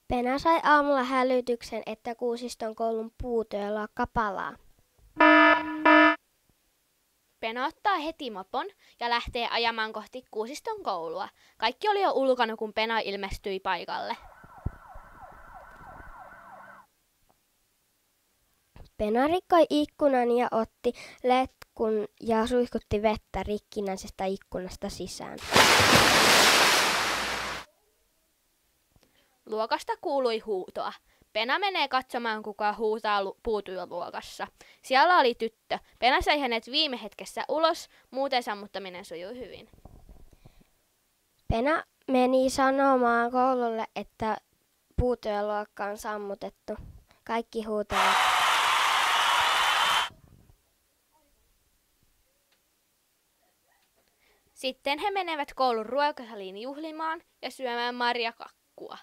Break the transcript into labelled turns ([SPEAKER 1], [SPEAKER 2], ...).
[SPEAKER 1] Pena sai aamulla hälytyksen, että Kuusiston koulun puutyöluokka palaa.
[SPEAKER 2] Pena ottaa heti mopon ja lähtee ajamaan kohti Kuusiston koulua. Kaikki oli jo ulkona, kun Pena ilmestyi paikalle.
[SPEAKER 1] Pena rikkoi ikkunan ja otti letkun ja suihkutti vettä rikkinäisestä ikkunasta sisään.
[SPEAKER 2] Luokasta kuului huutoa. Pena menee katsomaan, kuka huutaa puutyöluokassa. Siellä oli tyttö. Pena sai hänet viime hetkessä ulos, muuten sammuttaminen sujui hyvin.
[SPEAKER 1] Pena meni sanomaan koululle, että puutyöluokka on sammutettu. Kaikki huutavat.
[SPEAKER 2] Sitten he menevät koulun ruokasaliin juhlimaan ja syömään marjakakkua.